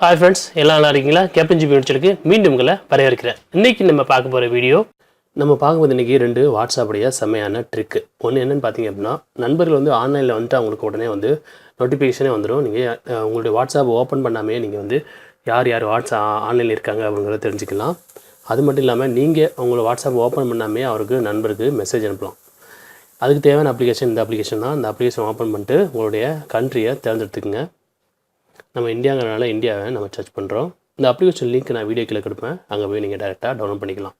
Hi friends, எல்லாம் நல்லா இருக்கீங்களா? கேப்டன் ஜிபி முடிச்சிருக்கு மீண்டும் உங்களை வரவேற்கிறேன். இன்றைக்கி நம்ம பார்க்க போகிற வீடியோ இன்றைக்கி 2 வாட்ஸ்அப்புடைய செம்மையான ட்ரிக்கு. ஒன்று என்னென்னு பார்த்தீங்க அப்படின்னா, நண்பர்கள் ஆன்லைனில் அவங்களுக்கு உடனே நோட்டிஃபிகேஷனே வந்துடும். நீங்கள் உங்களுடைய வாட்ஸ்அப் ஓப்பன் பண்ணாமே நீங்கள் யார் யார் ஆன்லைனில் இருக்காங்க அப்படிங்கிறத தெரிஞ்சுக்கலாம். அது மட்டும் இல்லாமல் நீங்கள் உங்களை வாட்ஸ்அப் ஓப்பன் பண்ணாமே அவருக்கு நண்பருக்கு மெசேஜ் அனுப்பலாம். அதுக்கு தேவையான அப்ளிகேஷன் இந்த அப்ளிகேஷன் தான். இந்த அப்ளிகேஷன் ஓப்பன் பண்ணிட்டு உங்களுடைய கண்ட்ரியை தேர்ந்தெடுத்துக்குங்க. நம்ம இந்தியாங்கிறனால இந்தியாவை நம்ம சர்ச் பண்ணுறோம். இந்த அப்ளிகேஷன் லிங்க் நான் வீடியோ கீழே கொடுப்பேன், அங்கே போய் நீங்கள் டேரெக்டாக டவுன்லோட் பண்ணிக்கலாம்.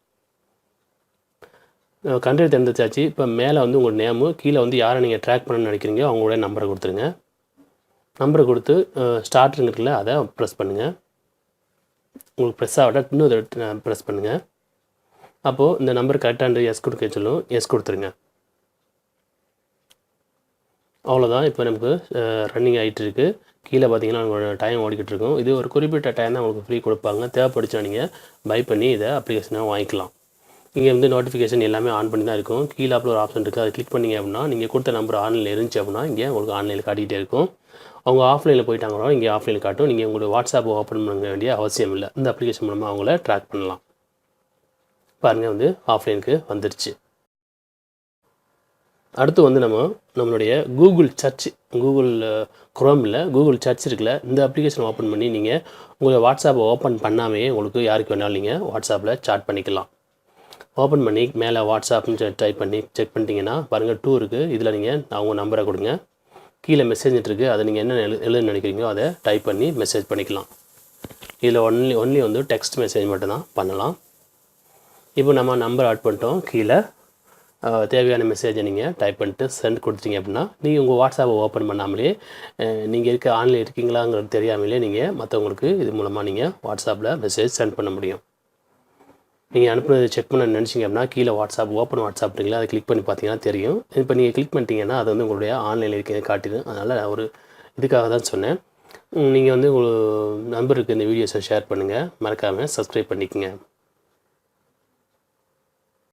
கண்ட்ரி தேர்ந்தெடுத்தாச்சு. இப்போ மேலே உங்கள் நேமு, கீழே யாரை நீங்கள் ட்ராக் பண்ணணும்னு நினைக்கிறீங்க அவங்களுடைய நம்பரை கொடுத்துருங்க. நம்பரை கொடுத்து ஸ்டார்ட்ருங்க இருக்குல்ல, அதை ப்ரெஸ் பண்ணுங்கள். உங்களுக்கு ப்ரெஸ் ஆகட்ட இன்னொரு ப்ரெஸ் பண்ணுங்கள். அப்போது இந்த நம்பர் கரெக்டாக எஸ் கொடுக்க சொல்லும், எஸ் கொடுத்துருங்க. அவ்வளோதான். இப்போ நமக்கு ரன்னிங் ஆகிட்டு இருக்குது. கீழே பார்த்தீங்கன்னா உங்களோட டைம் ஓடிக்கிட்டு இருக்கும். இது ஒரு குறிப்பிட்ட டைம் தான் உங்களுக்கு ஃப்ரீ கொடுப்பாங்க. தேவைப்படுச்சா நீங்கள் பை பண்ணி இதை அப்ளிகேஷனாக வாங்கிக்கலாம். இங்கே நோட்டிஃபிகேஷன் எல்லாமே ஆன் பண்ணி தான் இருக்கும். கீழே அப்போ ஒரு ஆப்ஷன் இருக்குது, அதை கிளிக் பண்ணிங்க அப்படின்னா நீங்கள் கொடுத்த நம்பர் ஆன்லைனில் இருந்துச்சு அப்படின்னா இங்கே உங்களுக்கு ஆன்லைனில் காட்டிகிட்டே இருக்கும். அவங்க ஆஃப்லைனில் போயிட்டாங்கன்னா இங்கே ஆஃப்லைனில் காட்டும். நீங்கள் உங்களுடைய வாட்ஸ்அப் ஓப்பன் பண்ண வேண்டிய அவசியம் இல்லை. இந்த அப்ளிகேஷன் மூலமாக அவங்கள ட்ராக் பண்ணலாம். பாருங்கள் ஆஃப்லைனுக்கு வந்துடுச்சு. அடுத்து நம்மளுடைய கூகுள் குரோமில் கூகுள் சர்ச் இருக்குல்ல, இந்த அப்ளிகேஷன் ஓப்பன் பண்ணி நீங்கள் உங்களை வாட்ஸ்அப்பை ஓப்பன் பண்ணாமே உங்களுக்கு யாருக்கு வேணாலும் நீங்கள் வாட்ஸ்அப்பில் சாட் பண்ணிக்கலாம். ஓப்பன் பண்ணி மேலே வாட்ஸ்அப்னு டைப் பண்ணி செக் பண்ணிட்டீங்கன்னா பாருங்கள் 2 இருக்குது. இதில் நீங்கள் அவங்க நம்பரை கொடுங்க. கீழே மெசேஜ் இருக்குது, அதை நீங்கள் என்ன எழுதுன்னு நினைக்கிறீங்களோ அதை டைப் பண்ணி மெசேஜ் பண்ணிக்கலாம். இதில் ஒன்லி டெக்ஸ்ட் மெசேஜ் மட்டும்தான் பண்ணலாம். இப்போ நம்ம நம்பர் ஆட் பண்ணிட்டோம். கீழே தேவையான மெசேஜை நீங்கள் டைப் பண்ணிட்டு சென்ட் கொடுத்தீங்க அப்படின்னா நீங்கள் உங்கள் வாட்ஸ்அப்பை ஓப்பன் பண்ணாமலே நீங்கள் ஆன்லைன் இருக்கீங்களாங்கிறது தெரியாமலே நீங்கள் மற்றவங்களுக்கு இது மூலமாக நீங்கள் வாட்ஸ்அப்பில் மெசேஜ் சென்ட் பண்ண முடியும். நீங்கள் அனுப்புனது செக் பண்ண நினச்சிங்க அப்படின்னா கீழே ஓப்பன் வாட்ஸ்அப் இருக்குங்களா, அதை கிளிக் பண்ணி பார்த்தீங்கன்னா தெரியும். இப்போ நீங்கள் கிளிக் பண்ணிட்டீங்கன்னா அது உங்களுடைய ஆன்லைனில் இருக்கிறத காட்டிடும். அதனால் ஒரு இதுக்காக தான் சொன்னேன். நீங்கள் உங்கள் நம்பருக்கு இந்த வீடியோஸை ஷேர் பண்ணுங்கள். மறக்காமல் சப்ஸ்கிரைப் பண்ணிக்கோங்க.